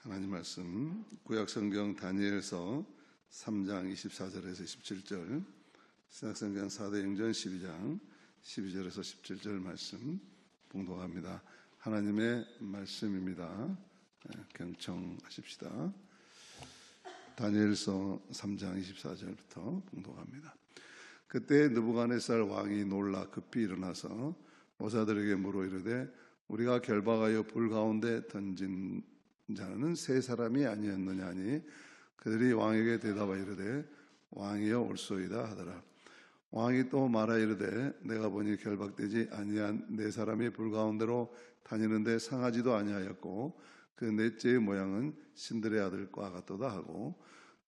하나님 말씀 구약성경 다니엘서 3장 24절에서 17절, 신약성경 4대 영전 12장 12절에서 17절 말씀 봉독합니다. 하나님의 말씀입니다. 경청하십시다. 다니엘서 3장 24절부터 봉독합니다. 그때 느부갓네살 왕이 놀라 급히 일어나서 모사들에게 물어 이르되 우리가 결박하여 불 가운데 던진 자는 세 사람이 아니었느냐 하니 그들이 왕에게 대답하여 이르되 왕이여 옳소이다 하더라. 왕이 또 말하여 이르되 내가 보니 결박되지 아니한 네 사람이 불 가운데로 다니는데 상하지도 아니하였고 그 넷째의 모양은 신들의 아들과 같도다 하고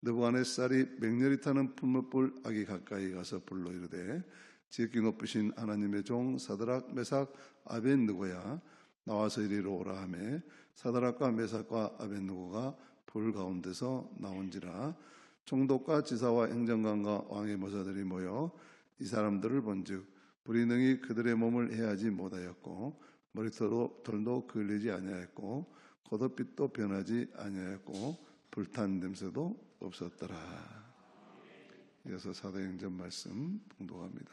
느부갓네살이 맹렬히 타는 풀무불 아기 가까이 가서 불러 이르되 지극히 높으신 하나님의 종 사드락 메삭 아벳느고야 나와서 이리로 오라 하며 사드락과 메삭과 아벳느고가 불 가운데서 나온지라. 총독과 지사와 행정관과 왕의 모사들이 모여 이 사람들을 본즉 불이 능히 그들의 몸을 해하지 못하였고 머리털도 그을리지 아니하였고 겉옷빛도 변하지 아니하였고 불탄 냄새도 없었더라. 이어서 사도행전 말씀 봉독합니다.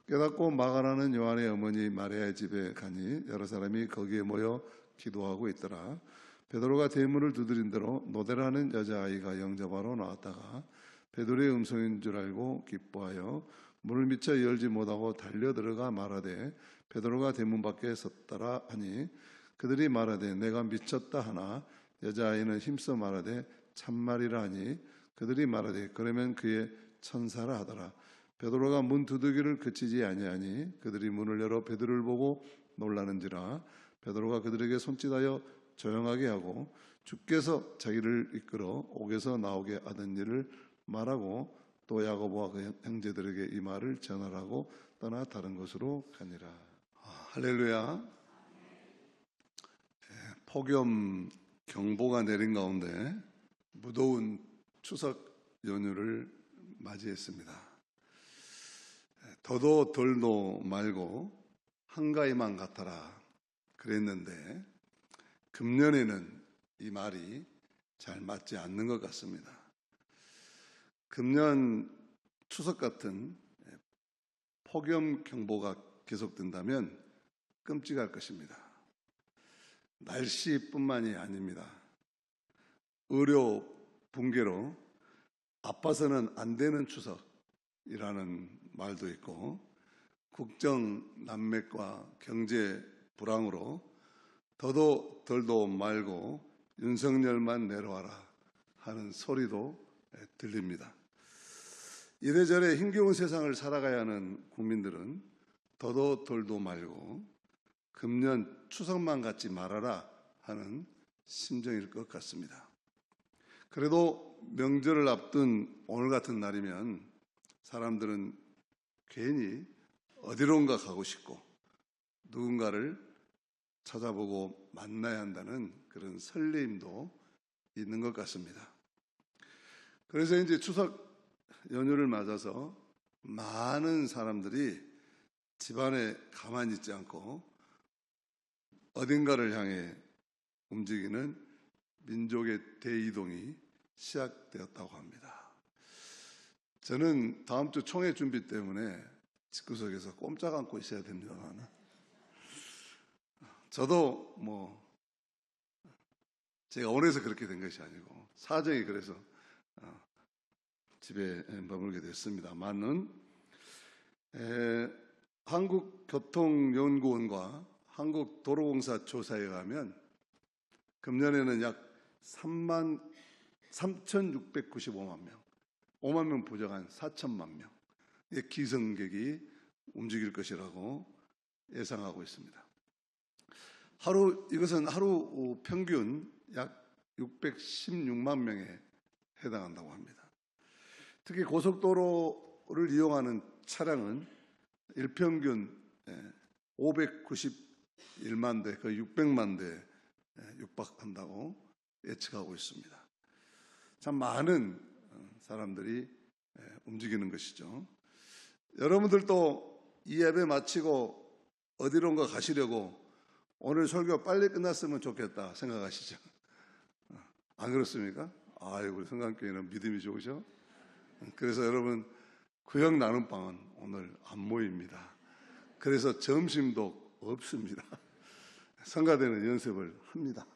깨닫고 마가라는 요한의 어머니 마리아의 집에 가니 여러 사람이 거기에 모여 기도하고 있더라. 베드로가 대문을 두드린 대로 노대라는 여자아이가 영접하러 나왔다가 베드로의 음성인 줄 알고 기뻐하여 문을 미처 열지 못하고 달려 들어가 말하되 베드로가 대문 밖에 섰더라 하니 그들이 말하되 내가 미쳤다 하나 여자아이는 힘써 말하되 참말이라 하니 그들이 말하되 그러면 그의 천사라 하더라. 베드로가 문 두드기를 그치지 아니하니 그들이 문을 열어 베드로를 보고 놀라는지라. 베드로가 그들에게 손짓하여 조용하게 하고 주께서 자기를 이끌어 옥에서 나오게 하던 일을 말하고 또 야고보와 그 형제들에게 이 말을 전하라고 떠나 다른 곳으로 가니라. 할렐루야. 폭염 경보가 내린 가운데 무더운 추석 연휴를 맞이했습니다. 더도 덜도 말고 한가위만 같아라 그랬는데 금년에는 이 말이 잘 맞지 않는 것 같습니다. 금년 추석 같은 폭염 경보가 계속된다면 끔찍할 것입니다. 날씨뿐만이 아닙니다. 의료 붕괴로 아파서는 안 되는 추석이라는 말도 있고 국정 난맥과 경제 불황으로 더도 덜도 말고 윤석열만 내려와라 하는 소리도 들립니다. 이래저래 힘겨운 세상을 살아가야 하는 국민들은 더도 덜도 말고 금년 추석만 갖지 말아라 하는 심정일 것 같습니다. 그래도 명절을 앞둔 오늘 같은 날이면 사람들은 괜히 어디론가 가고 싶고 누군가를 찾아보고 만나야 한다는 그런 설레임도 있는 것 같습니다. 그래서 이제 추석 연휴를 맞아서 많은 사람들이 집안에 가만히 있지 않고 어딘가를 향해 움직이는 민족의 대이동이 시작되었다고 합니다. 저는 다음 주 총회 준비 때문에 집구석에서 꼼짝 않고 있어야 됩니다만 저도 제가 원해서 그렇게 된 것이 아니고 사정이 그래서 집에 머물게 됐습니다만은 한국교통연구원과 한국도로공사 조사에 의하면 금년에는 약 3,695만 명, 5만 명 부족한 4천만 명의 기성객이 움직일 것이라고 예상하고 있습니다. 이것은 하루 평균 약 616만 명에 해당한다고 합니다. 특히 고속도로를 이용하는 차량은 일평균 591만 대, 거의 600만 대 육박한다고 예측하고 있습니다. 참 많은 사람들이 움직이는 것이죠. 여러분들도 이 예배 마치고 어디론가 가시려고 오늘 설교 빨리 끝났으면 좋겠다 생각하시죠? 안 그렇습니까? 우리 성강교회는 믿음이 좋으셔. 그래서 여러분, 구역 나눔방은 오늘 안 모입니다. 그래서 점심도 없습니다. 성가대는 연습을 합니다.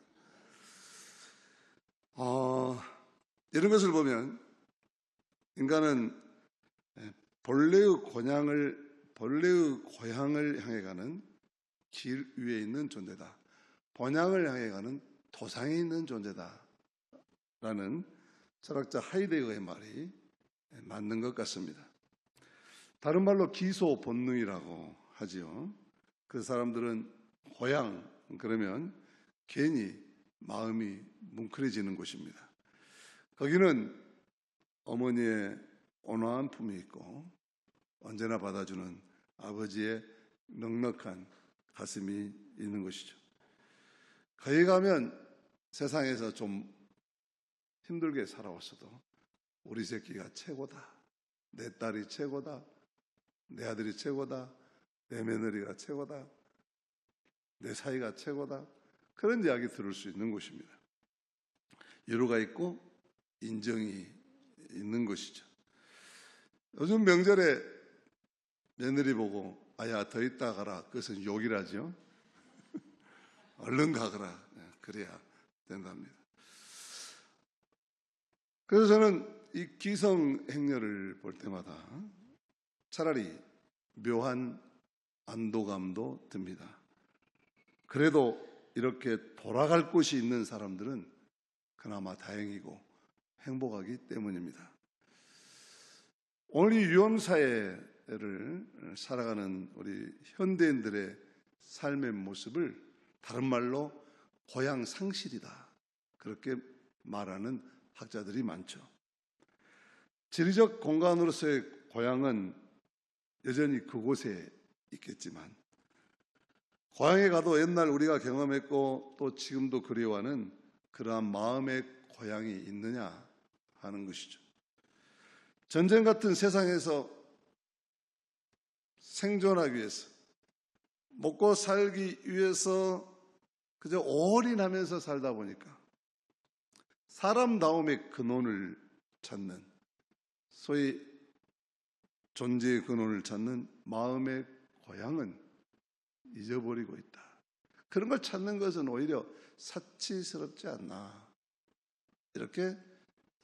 이런 것을 보면 인간은 본래의 고향을 향해 가는 길 위에 있는 존재다. 본향을 향해 가는 도상에 있는 존재다. 라는 철학자 하이데거의 말이 맞는 것 같습니다. 다른 말로 기소 본능이라고 하지요. 그 사람들은 고향 그러면 괜히 마음이 뭉클해지는 곳입니다. 거기는 어머니의 온화한 품이 있고 언제나 받아주는 아버지의 넉넉한 가슴이 있는 것이죠. 거기 가면 세상에서 좀 힘들게 살아왔어도 우리 새끼가 최고다. 내 딸이 최고다. 내 아들이 최고다. 내 며느리가 최고다. 내 사이가 최고다. 그런 이야기 들을 수 있는 곳입니다. 위로가 있고 인정이 있는 것이죠. 요즘 명절에 며느리 보고 아야 더 있다 가라. 그것은 욕이라죠. 얼른 가거라. 그래야 된답니다. 그래서 저는 이 기성 행렬을 볼 때마다 차라리 묘한 안도감도 듭니다. 그래도 이렇게 돌아갈 곳이 있는 사람들은 그나마 다행이고 행복하기 때문입니다. 오늘 이 위험사회를 살아가는 우리 현대인들의 삶의 모습을 다른 말로 고향 상실이다. 그렇게 말하는 학자들이 많죠. 지리적 공간으로서의 고향은 여전히 그곳에 있겠지만 고향에 가도 옛날 우리가 경험했고 또 지금도 그리워하는 그러한 마음의 고향이 있느냐 하는 것이죠. 전쟁 같은 세상에서 생존하기 위해서 먹고 살기 위해서 그저 올인하면서 살다 보니까 사람다움의 근원을 찾는 소위 존재의 근원을 찾는 마음의 고향은 잊어버리고 있다. 그런 걸 찾는 것은 오히려 사치스럽지 않나 이렇게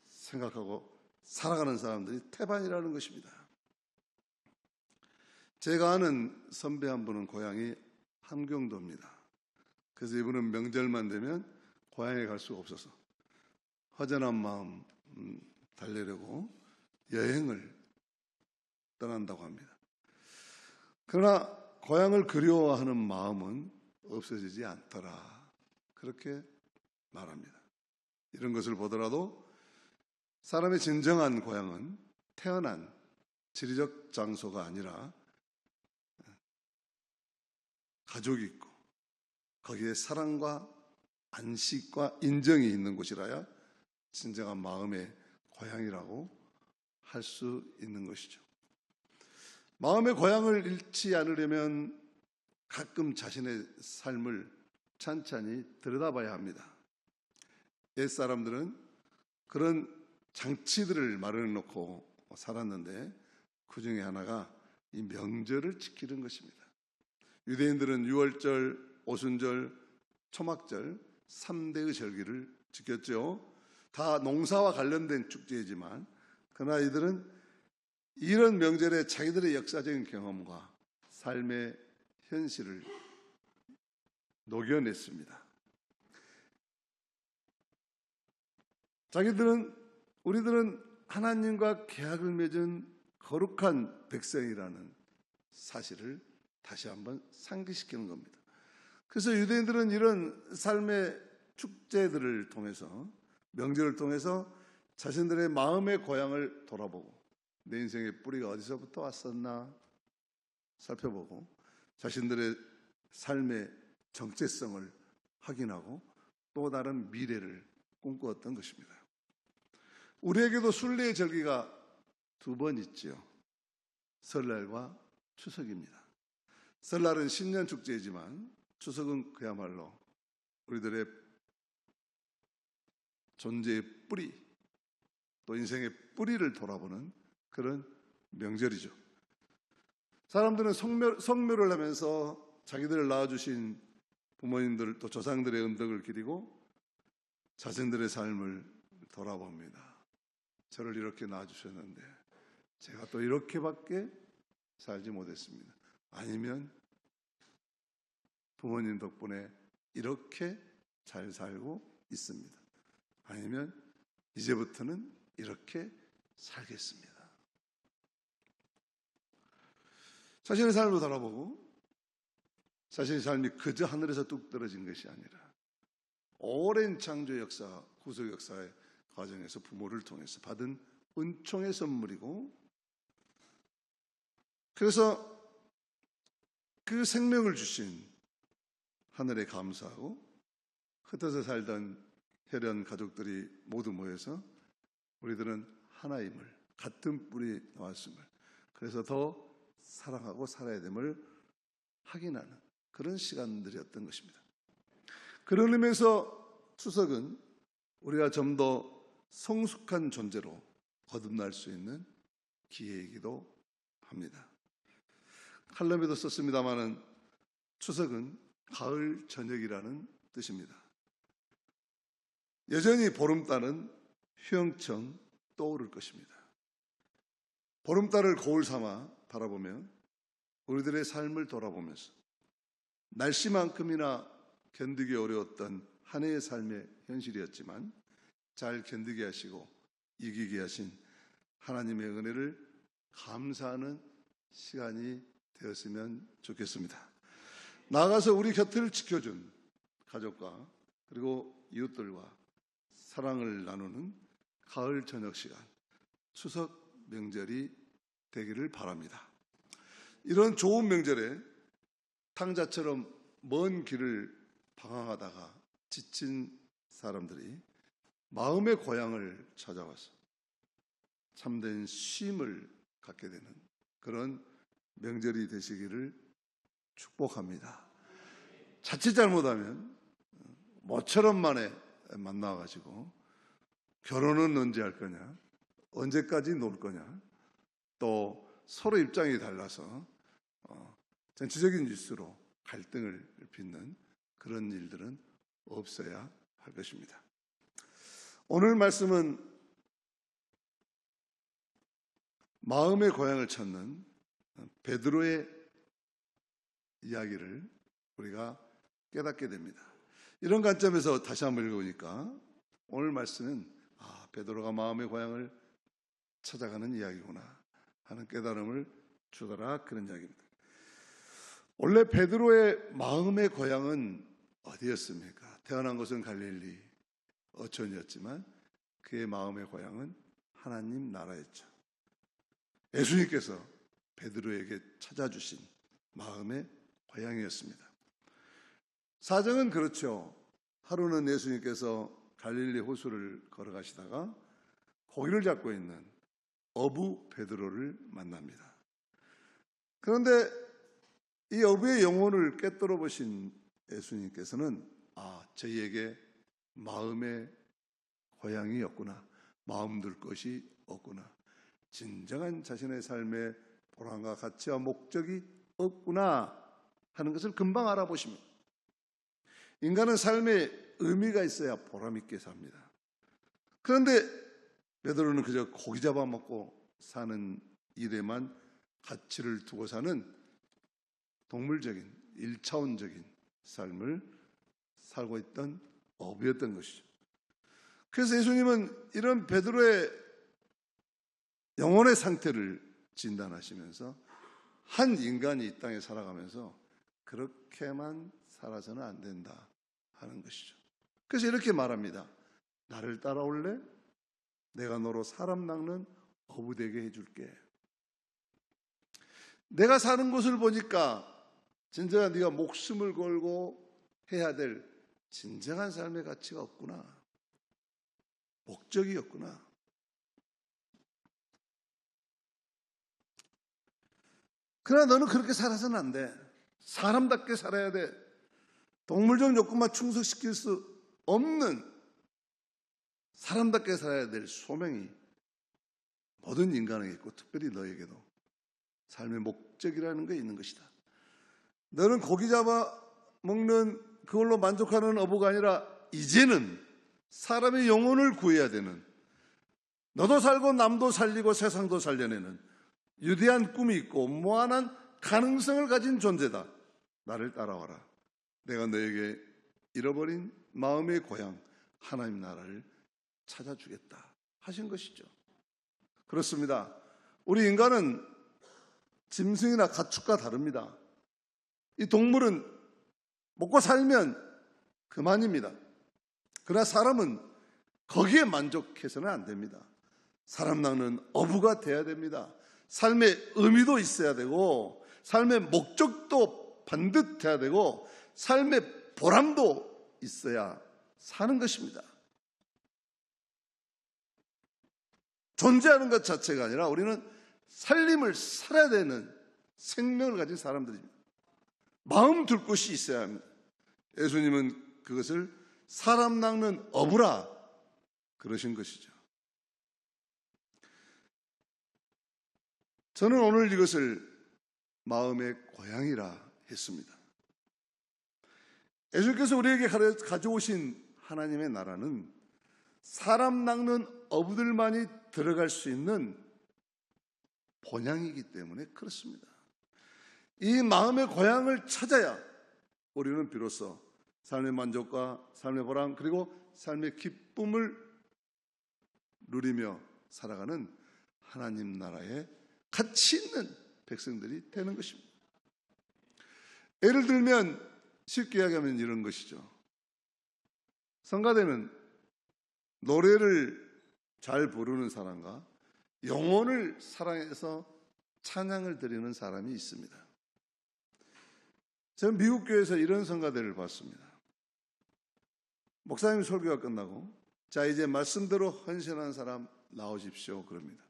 생각하고 살아가는 사람들이 태반이라는 것입니다. 제가 아는 선배 한 분은 고향이 함경도입니다. 그래서 이분은 명절만 되면 고향에 갈 수가 없어서 허전한 마음 달래려고 여행을 떠난다고 합니다. 그러나 고향을 그리워하는 마음은 없어지지 않더라. 그렇게 말합니다. 이런 것을 보더라도 사람의 진정한 고향은 태어난 지리적 장소가 아니라 가족이 있고 거기에 사랑과 안식과 인정이 있는 곳이라야 진정한 마음의 고향이라고 할 수 있는 것이죠. 마음의 고향을 잃지 않으려면 가끔 자신의 삶을 찬찬히 들여다봐야 합니다. 옛사람들은 그런 장치들을 마련해 놓고 살았는데 그 중에 하나가 이 명절을 지키는 것입니다. 유대인들은 유월절, 오순절, 초막절 3대의 절기를 지켰죠. 다 농사와 관련된 축제이지만 그러나 이들은 이런 명절에 자기들의 역사적인 경험과 삶의 현실을 녹여냈습니다. 우리들은 하나님과 계약을 맺은 거룩한 백성이라는 사실을 다시 한번 상기시키는 겁니다. 그래서 유대인들은 이런 삶의 축제들을 통해서 명절을 통해서 자신들의 마음의 고향을 돌아보고 내 인생의 뿌리가 어디서부터 왔었나 살펴보고 자신들의 삶의 정체성을 확인하고 또 다른 미래를 꿈꾸었던 것입니다. 우리에게도 순례의 절기가 두 번 있죠. 설날과 추석입니다. 설날은 신년 축제이지만 추석은 그야말로 우리들의 존재의 뿌리, 또 인생의 뿌리를 돌아보는 그런 명절이죠. 사람들은 성묘를 하면서 자기들을 낳아주신 부모님들 또 조상들의 은덕을 기리고 자신들의 삶을 돌아봅니다. 저를 이렇게 낳아주셨는데 제가 또 이렇게밖에 살지 못했습니다. 아니면 부모님 덕분에 이렇게 잘 살고 있습니다. 아니면 이제부터는 이렇게 살겠습니다. 자신의 삶을 돌아보고 자신의 삶이 그저 하늘에서 뚝 떨어진 것이 아니라 오랜 창조 역사, 구속 역사의 과정에서 부모를 통해서 받은 은총의 선물이고, 그래서 그 생명을 주신 하늘에 감사하고 흩어져 살던 혈연 가족들이 모두 모여서 우리들은 하나임을, 같은 뿌리 나왔음을, 그래서 더 사랑하고 살아야 됨을 확인하는 그런 시간들이었던 것입니다. 그런 의미에서 추석은 우리가 좀 더 성숙한 존재로 거듭날 수 있는 기회이기도 합니다. 칼럼에도 썼습니다마는 추석은 가을 저녁이라는 뜻입니다. 여전히 보름달은 휘영청 떠오를 것입니다. 보름달을 거울 삼아 바라보면 우리들의 삶을 돌아보면서 날씨만큼이나 견디기 어려웠던 한 해의 삶의 현실이었지만 잘 견디게 하시고 이기게 하신 하나님의 은혜를 감사하는 시간이 되었으면 좋겠습니다. 나아가서 우리 곁을 지켜준 가족과 그리고 이웃들과 사랑을 나누는 가을 저녁 시간, 추석 명절이 되기를 바랍니다. 이런 좋은 명절에 탕자처럼 먼 길을 방황하다가 지친 사람들이 마음의 고향을 찾아와서 참된 쉼을 갖게 되는 그런 명절이 되시기를 축복합니다. 자칫 잘못하면 모처럼 만에 만나가지고 결혼은 언제 할 거냐, 언제까지 놀 거냐, 또 서로 입장이 달라서 정치적인 이슈로 갈등을 빚는 그런 일들은 없어야 할 것입니다. 오늘 말씀은 마음의 고향을 찾는 베드로의 이야기를 우리가 깨닫게 됩니다. 이런 관점에서 다시 한번 읽어보니까 오늘 말씀은 베드로가 마음의 고향을 찾아가는 이야기구나 하는 깨달음을 주더라, 그런 이야기입니다. 원래 베드로의 마음의 고향은 어디였습니까? 태어난 곳은 갈릴리 어촌이었지만 그의 마음의 고향은 하나님 나라였죠. 예수님께서 베드로에게 찾아주신 마음의 고향이었습니다. 사정은 그렇죠. 하루는 예수님께서 갈릴리 호수를 걸어가시다가 고기를 잡고 있는 어부 베드로를 만납니다. 그런데 이 어부의 영혼을 꿰뚫어 보신 예수님께서는 저희에게 마음의 고향이 없구나, 마음 둘 것이 없구나, 진정한 자신의 삶의 보람과 가치와 목적이 없구나 하는 것을 금방 알아보십니다. 인간은 삶에 의미가 있어야 보람 있게 삽니다. 그런데 베드로는 그저 고기 잡아먹고 사는 일에만 가치를 두고 사는 동물적인, 1차원적인 삶을 살고 있던 어부였던 것이죠. 그래서 예수님은 이런 베드로의 영혼의 상태를 진단하시면서 한 인간이 이 땅에 살아가면서 그렇게만 살아서는 안 된다 하는 것이죠. 그래서 이렇게 말합니다. 나를 따라올래? 내가 너로 사람 낚는 어부 되게 해줄게. 내가 사는 곳을 보니까 진정한 네가 목숨을 걸고 해야 될 진정한 삶의 가치가 없구나, 목적이 없구나. 그러나 너는 그렇게 살아서는 안 돼. 사람답게 살아야 돼. 동물적 욕구만 충족시킬 수 없는 사람답게 살아야 될 소명이 모든 인간에게 있고 특별히 너에게도 삶의 목적이라는 게 있는 것이다. 너는 고기 잡아 먹는 그걸로 만족하는 어부가 아니라 이제는 사람의 영혼을 구해야 되는, 너도 살고 남도 살리고 세상도 살려내는 위대한 꿈이 있고 무한한 가능성을 가진 존재다. 나를 따라와라. 내가 너에게 잃어버린 마음의 고향 하나님 나라를 찾아주겠다 하신 것이죠. 그렇습니다. 우리 인간은 짐승이나 가축과 다릅니다. 이 동물은 먹고 살면 그만입니다. 그러나 사람은 거기에 만족해서는 안 됩니다. 사람 낳는 어부가 돼야 됩니다. 삶의 의미도 있어야 되고 삶의 목적도 반듯해야 되고 삶의 보람도 있어야 사는 것입니다. 존재하는 것 자체가 아니라 우리는 살림을 살아야 되는 생명을 가진 사람들입니다. 마음 둘 곳이 있어야 합니다. 예수님은 그것을 사람 낚는 어부라 그러신 것이죠. 저는 오늘 이것을 마음의 고향이라 했습니다. 예수께서 우리에게 가져오신 하나님의 나라는 사람 낚는 어부들만이 들어갈 수 있는 본향이기 때문에 그렇습니다. 이 마음의 고향을 찾아야 우리는 비로소 삶의 만족과 삶의 보람 그리고 삶의 기쁨을 누리며 살아가는 하나님 나라에 가치 있는 백성들이 되는 것입니다. 예를 들면 쉽게 이야기하면 이런 것이죠. 성가대는 노래를 잘 부르는 사람과 영혼을 사랑해서 찬양을 드리는 사람이 있습니다. 저는 미국 교회에서 이런 성가대를 봤습니다. 목사님 설교가 끝나고 자 이제 말씀대로 헌신하는 사람 나오십시오 그럽니다.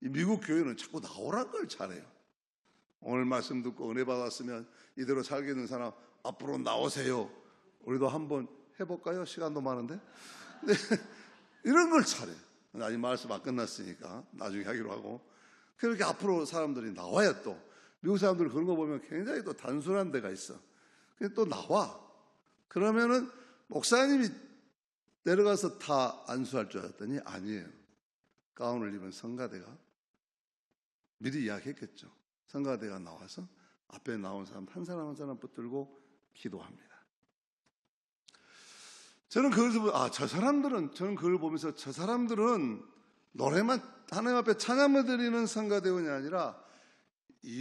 이 미국 교회는 자꾸 나오라는 걸 잘해요. 오늘 말씀 듣고 은혜 받았으면 이대로 살겠는 사람 앞으로 나오세요. 우리도 한번 해볼까요? 시간도 많은데. 네, 이런 걸 잘해요. 아직 말씀 안 끝났으니까 나중에 하기로 하고 그렇게 앞으로 사람들이 나와야 또 미국 사람들 그런 거 보면 굉장히 또 단순한 데가 있어. 근데 또 나와. 그러면은 목사님이 내려가서 다 안수할 줄 알았더니 아니에요. 가운을 입은 성가대가 미리 이야기했겠죠. 성가대가 나와서 앞에 나온 사람 한 사람 한 사람 붙들고 기도합니다. 저는 그걸 보면서 저 사람들은 노래만 하나님 앞에 찬양을 드리는 성가대원이 아니라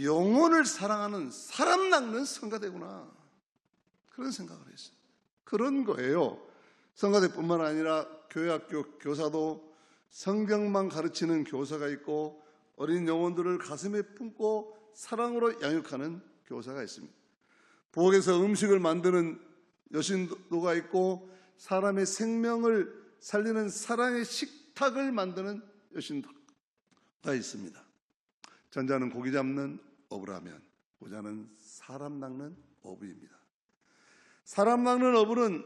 영혼을 사랑하는 사람 낚는 성가대구나. 그런 생각을 했어요. 그런 거예요. 성가대뿐만 아니라 교회 학교 교사도 성경만 가르치는 교사가 있고 어린 영혼들을 가슴에 품고 사랑으로 양육하는 교사가 있습니다. 부엌에서 음식을 만드는 여신도가 있고 사람의 생명을 살리는 사랑의 식탁을 만드는 여신도가 있습니다. 전자는 고기 잡는 어부라면 후자는 사람 낚는 어부입니다. 사람 낚는 어부는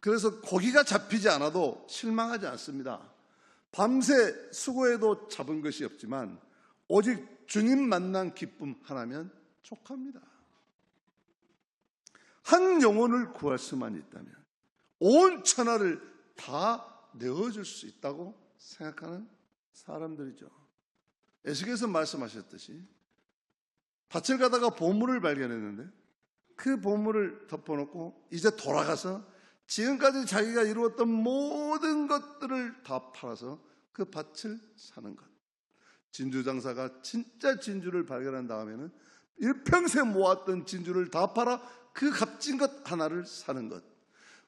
그래서 고기가 잡히지 않아도 실망하지 않습니다. 밤새 수고해도 잡은 것이 없지만 오직 주님 만난 기쁨 하나면 족합니다. 한 영혼을 구할 수만 있다면 온 천하를 다 내어줄 수 있다고 생각하는 사람들이죠. 에스겔서 말씀하셨듯이 밭을 가다가 보물을 발견했는데 그 보물을 덮어놓고 이제 돌아가서 지금까지 자기가 이루었던 모든 것들을 다 팔아서 그 밭을 사는 것. 진주장사가 진짜 진주를 발견한 다음에는 일평생 모았던 진주를 다 팔아 그 값진 것 하나를 사는 것.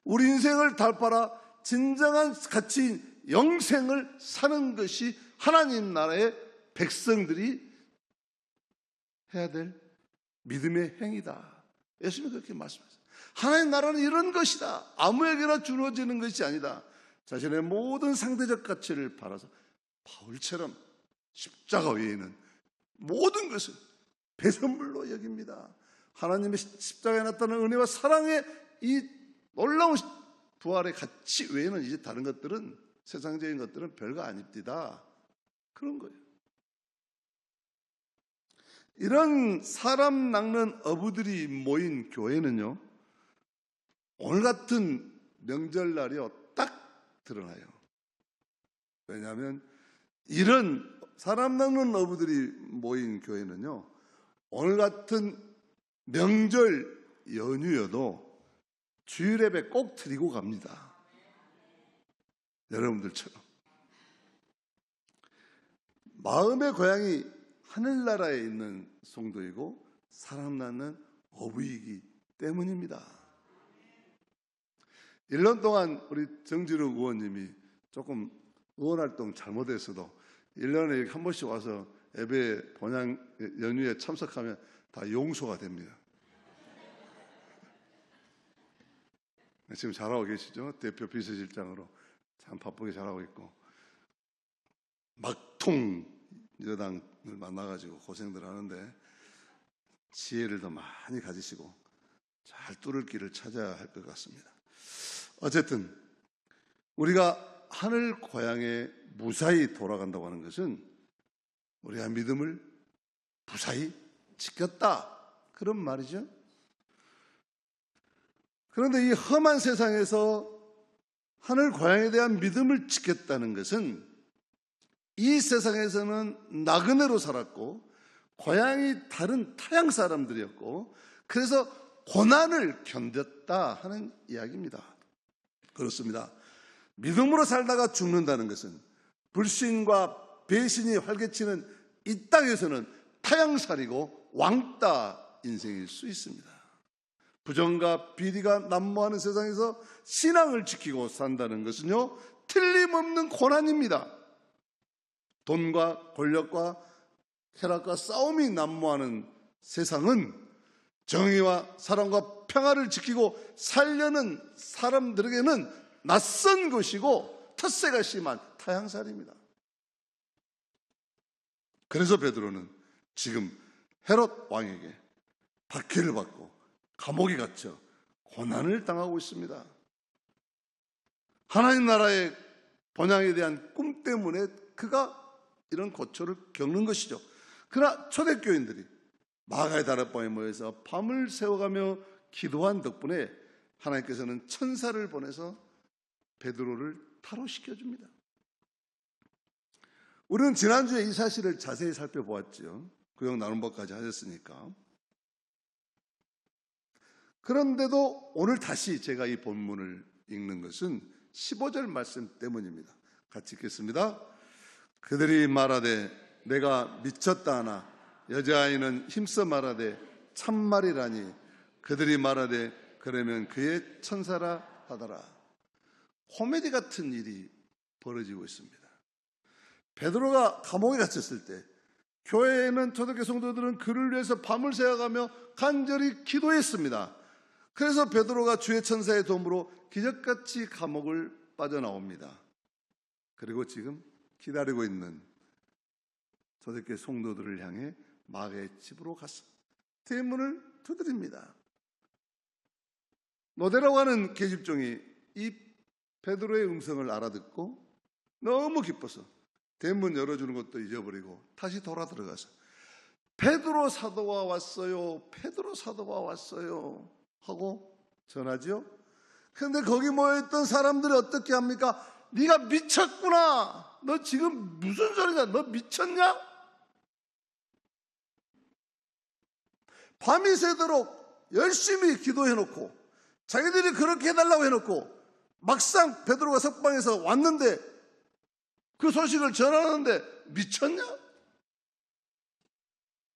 우리 인생을 다 팔아 진정한 가치인 영생을 사는 것이 하나님 나라의 백성들이 해야 될 믿음의 행위다. 예수님이 그렇게 말씀하셨어요. 하나님 나라는 이런 것이다. 아무에게나 주어지는 것이 아니다. 자신의 모든 상대적 가치를 팔아서 바울처럼 십자가 외에는 모든 것을 배선물로 여깁니다. 하나님의 십자가에 나타나는 은혜와 사랑의 이 놀라운 부활의 가치 외에는 이제 다른 것들은 세상적인 것들은 별거 아닙니다. 그런 거예요. 이런 사람 낚는 어부들이 모인 교회는요, 오늘 같은 명절날이요 딱 드러나요. 왜냐하면 이런 사람 낚는 어부들이 모인 교회는요, 오늘 같은 명절 연휴여도 주일 예배 꼭 드리고 갑니다. 여러분들처럼. 마음의 고향이 하늘나라에 있는 성도이고 사람 낳는 어부이기 때문입니다. 1년 동안 우리 정지록 의원님이 조금 의원활동 잘못했어도 1년에 한 번씩 와서 예배 본향 연휴에 참석하면 다 용서가 됩니다. 지금 잘하고 계시죠? 대표 비서실장으로 참 바쁘게 잘하고 있고, 막통 여당을 만나가지고 고생들 하는데 지혜를 더 많이 가지시고 잘 뚫을 길을 찾아야 할 것 같습니다. 어쨌든 우리가 하늘 고향에 무사히 돌아간다고 하는 것은 우리가 믿음을 무사히 지켰다, 그런 말이죠. 그런데 이 험한 세상에서 하늘 고향에 대한 믿음을 지켰다는 것은 이 세상에서는 나그네로 살았고 고향이 다른 타양 사람들이었고 그래서 고난을 견뎠다 하는 이야기입니다. 그렇습니다. 믿음으로 살다가 죽는다는 것은 불신과 배신이 활개치는 이 땅에서는 타양살이고 왕따 인생일 수 있습니다. 부정과 비리가 난무하는 세상에서 신앙을 지키고 산다는 것은요, 틀림없는 고난입니다. 돈과 권력과 쾌락과 싸움이 난무하는 세상은 정의와 사랑과 평화를 지키고 살려는 사람들에게는 낯선 것이고 텃세가 심한 타향살입니다. 그래서 베드로는 지금 헤롯 왕에게 박해를 받고 감옥에 갇혀 고난을 당하고 있습니다. 하나님 나라의 번향에 대한 꿈 때문에 그가 이런 고초를 겪는 것이죠. 그러나 초대교인들이 마가의 다락방에 모여서 밤을 새워가며 기도한 덕분에 하나님께서는 천사를 보내서 베드로를 탈옥시켜줍니다. 우리는 지난주에 이 사실을 자세히 살펴보았죠. 구역 나눈 법까지 하셨으니까. 그런데도 오늘 다시 제가 이 본문을 읽는 것은 15절 말씀 때문입니다. 같이 읽겠습니다. 그들이 말하되 내가 미쳤다 하나 여자아이는 힘써 말하되 참말이라니 그들이 말하되 그러면 그의 천사라 하더라. 코미디 같은 일이 벌어지고 있습니다. 베드로가 감옥에 갇혔을 때 교회에는 초대교회 성도들은 그를 위해서 밤을 새워가며 간절히 기도했습니다. 그래서 베드로가 주의 천사의 도움으로 기적같이 감옥을 빠져나옵니다. 그리고 지금 기다리고 있는 초대교회 성도들을 향해 마가의 집으로 가서 대문을 두드립니다. 노대라고 하는 계집종이 이 베드로의 음성을 알아듣고 너무 기뻐서 대문 열어주는 것도 잊어버리고 다시 돌아 들어가서 베드로 사도가 왔어요, 베드로 사도가 왔어요 하고 전하죠. 그런데 거기 모여있던 사람들이 어떻게 합니까? 네가 미쳤구나, 너 지금 무슨 소리냐, 너 미쳤냐? 밤이 새도록 열심히 기도해놓고 자기들이 그렇게 해달라고 해놓고 막상 베드로가 석방에서 왔는데 그 소식을 전하는데 미쳤냐?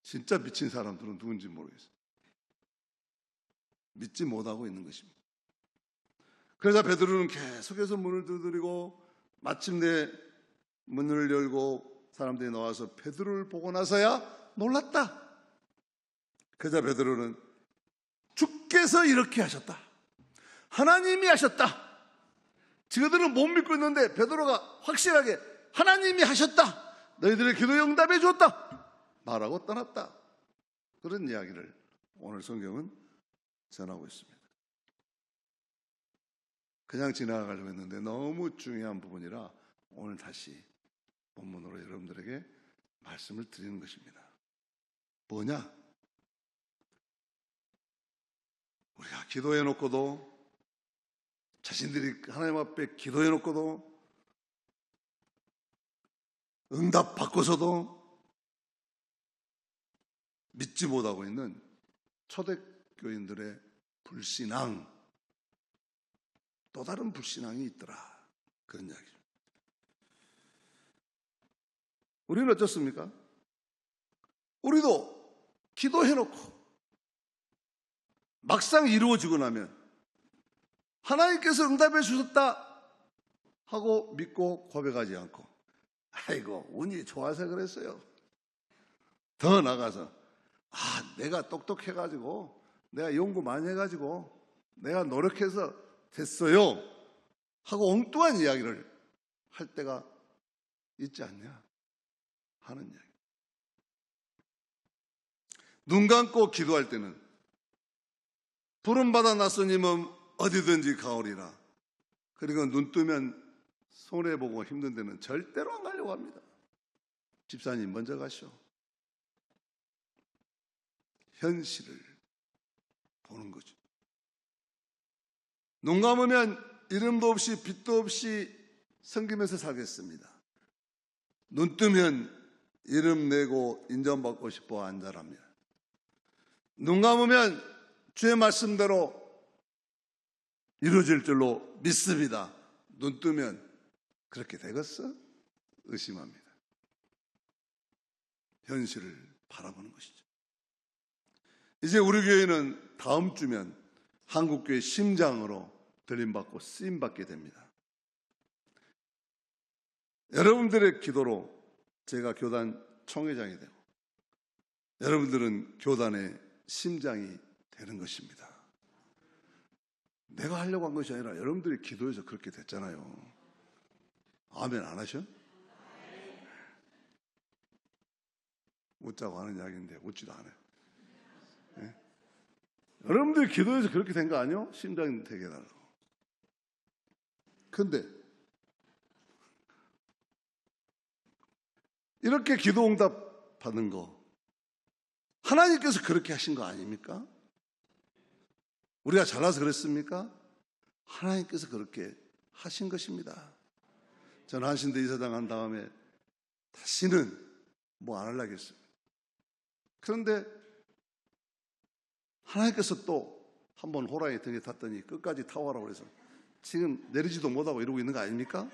진짜 미친 사람들은 누군지 모르겠어요. 믿지 못하고 있는 것입니다. 그러자 베드로는 계속해서 문을 두드리고 마침내 문을 열고 사람들이 나와서 베드로를 보고 나서야 놀랐다. 그러자 베드로는 주께서 이렇게 하셨다, 하나님이 하셨다. 저들은 못 믿고 있는데 베드로가 확실하게 하나님이 하셨다, 너희들의 기도에 응답해 주었다 말하고 떠났다. 그런 이야기를 오늘 성경은 전하고 있습니다. 그냥 지나가려고 했는데 너무 중요한 부분이라 오늘 다시 본문으로 여러분들에게 말씀을 드리는 것입니다. 뭐냐? 우리가 기도해놓고도, 자신들이 하나님 앞에 기도해놓고도, 응답 받고서도 믿지 못하고 있는 초대교인들의 불신앙, 또 다른 불신앙이 있더라, 그런 이야기죠. 우리는 어떻습니까? 우리도 기도해놓고 막상 이루어지고 나면 하나님께서 응답해 주셨다 하고 믿고 고백하지 않고, 아이고 운이 좋아서 그랬어요. 더 나가서 내가 똑똑해가지고, 내가 연구 많이 해가지고, 내가 노력해서 됐어요 하고 엉뚱한 이야기를 할 때가 있지 않냐 하는 이야기. 눈 감고 기도할 때는 부름받아 나서님은 어디든지 가오리라. 그리고 눈 뜨면 손해보고 힘든 데는 절대로 안 가려고 합니다. 집사님 먼저 가시오. 현실을 보는 거죠. 눈 감으면 이름도 없이 빛도 없이 섬기면서 살겠습니다. 눈 뜨면 이름 내고 인정받고 싶어 안전합니다. 눈 감으면 주의 말씀대로 이루어질 줄로 믿습니다. 눈 뜨면 그렇게 되겠어? 의심합니다. 현실을 바라보는 것이죠. 이제 우리 교회는 다음 주면 한국교회 심장으로 들림받고 쓰임받게 됩니다. 여러분들의 기도로 제가 교단 총회장이 되고 여러분들은 교단의 심장이 되는 것입니다. 내가 하려고 한 것이 아니라 여러분들이 기도해서 그렇게 됐잖아요. 아멘 안 하셔? 웃자고 하는 이야기인데 웃지도 않아요. 네? 여러분들이 기도해서 그렇게 된 거 아니요? 심장이 되게 해달라고. 근데 이렇게 기도 응답 받는 거 하나님께서 그렇게 하신 거 아닙니까? 우리가 잘나서 그랬습니까? 하나님께서 그렇게 하신 것입니다. 저는 한신대 이사장 한 다음에 다시는 뭐 안 하려고 했습니다. 그런데 하나님께서 또 한 번 호랑이 등에 탔더니 끝까지 타오라고 그래서 지금 내리지도 못하고 이러고 있는 거 아닙니까?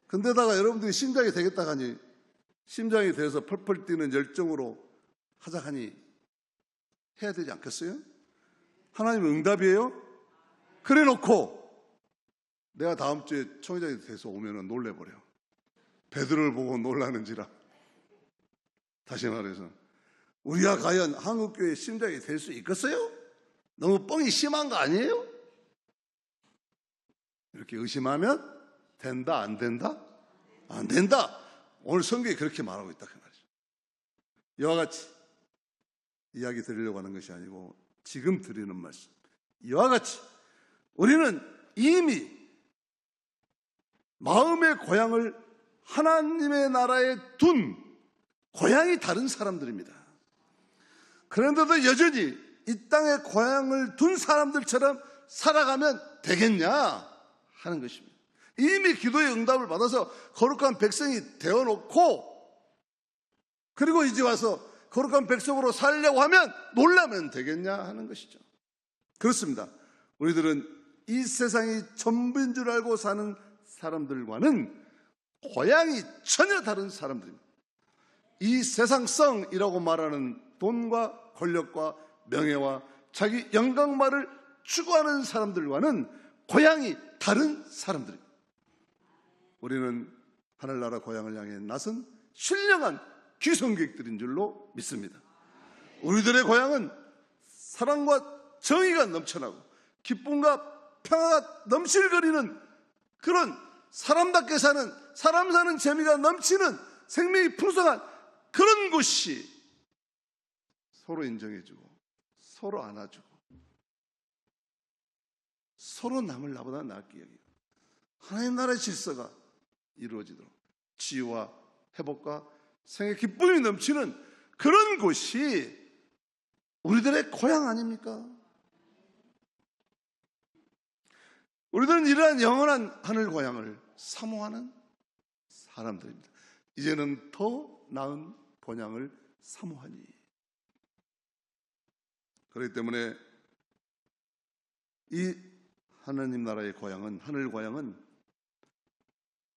근데다가 여러분들이 심장이 되겠다 하니 심장이 돼서 펄펄 뛰는 열정으로 하자 하니 해야 되지 않겠어요? 하나님은 응답이에요? 그래 놓고 내가 다음 주에 총회장이 돼서 오면은 놀래버려. 베드로를 보고 놀라는지라. 다시 말해서 우리가 과연 한국교회 심장이 될 수 있겠어요? 너무 뻥이 심한 거 아니에요? 이렇게 의심하면 된다 안 된다? 안 된다. 오늘 성경이 그렇게 말하고 있다 그 말이죠. 이와 같이 이야기 드리려고 하는 것이 아니고 지금 드리는 말씀. 이와 같이 우리는 이미 마음의 고향을 하나님의 나라에 둔 고향이 다른 사람들입니다. 그런데도 여전히 이 땅에 고향을 둔 사람들처럼 살아가면 되겠냐 하는 것입니다. 이미 기도의 응답을 받아서 거룩한 백성이 되어놓고 그리고 이제 와서 거룩한 백성으로 살려고 하면 놀라면 되겠냐 하는 것이죠. 그렇습니다. 우리들은 이 세상이 전부인 줄 알고 사는 사람들과는 고향이 전혀 다른 사람들입니다. 이 세상성이라고 말하는 돈과 권력과 명예와 자기 영광만을 추구하는 사람들과는 고향이 다른 사람들입니다. 우리는 하늘나라 고향을 향해 나선 신령한 귀성객들인 줄로 믿습니다. 우리들의 고향은 사랑과 정의가 넘쳐나고 기쁨과 평화가 넘실거리는 그런 사람답게 사는, 사람 사는 재미가 넘치는 생명이 풍성한 그런 곳이 서로 인정해주고 서로 안아주고 서로 남을 나보다 낫게 여기고 하나님 나라의 질서가 이루어지도록 치유와 회복과 생의 기쁨이 넘치는 그런 곳이 우리들의 고향 아닙니까? 우리들은 이러한 영원한 하늘 고향을 사모하는 사람들입니다. 이제는 더 나은 본향을 사모하니. 그렇기 때문에 이 하나님 나라의 고향은, 하늘 고향은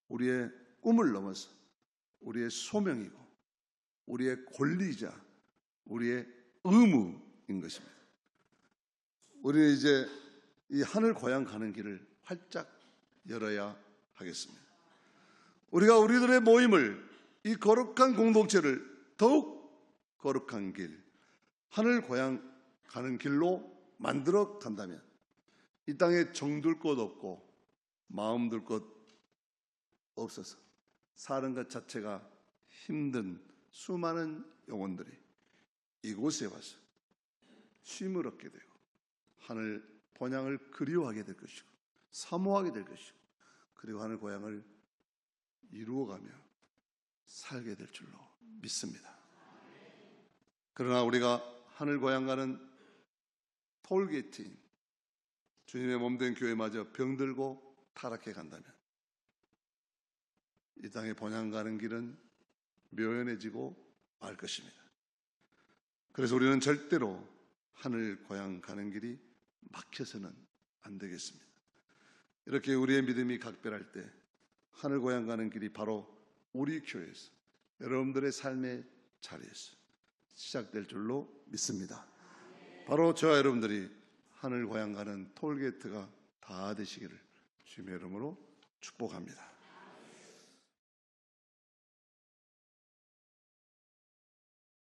우리의 꿈을 넘어서 우리의 소명이고 우리의 권리이자 우리의 의무인 것입니다. 우리는 이제 이 하늘 고향 가는 길을 활짝 열어야 하겠습니다. 우리가 우리들의 모임을, 이 거룩한 공동체를 더욱 거룩한 길, 하늘 고향 가는 길로 만들어 간다면 이 땅에 정둘 곳 없고 마음 둘 곳 없어서 사는 것 자체가 힘든 수많은 영혼들이 이곳에 와서 쉼을 얻게 되고 하늘 본향을 그리워하게 될 것이고 사모하게 될 것이고 그리고 하늘 고향을 이루어가며 살게 될 줄로 믿습니다. 그러나 우리가 하늘 고향 가는 톨게이트인 주님의 몸된 교회마저 병들고 타락해 간다면 이 땅에 본향 가는 길은 묘연해지고 말 것입니다. 그래서 우리는 절대로 하늘 고향 가는 길이 막혀서는 안 되겠습니다. 이렇게 우리의 믿음이 각별할 때 하늘 고향 가는 길이 바로 우리 교회에서, 여러분들의 삶의 자리에서 시작될 줄로 믿습니다. 바로 저와 여러분들이 하늘 고향 가는 톨게이트가 다 되시기를 주님의 이름으로 축복합니다.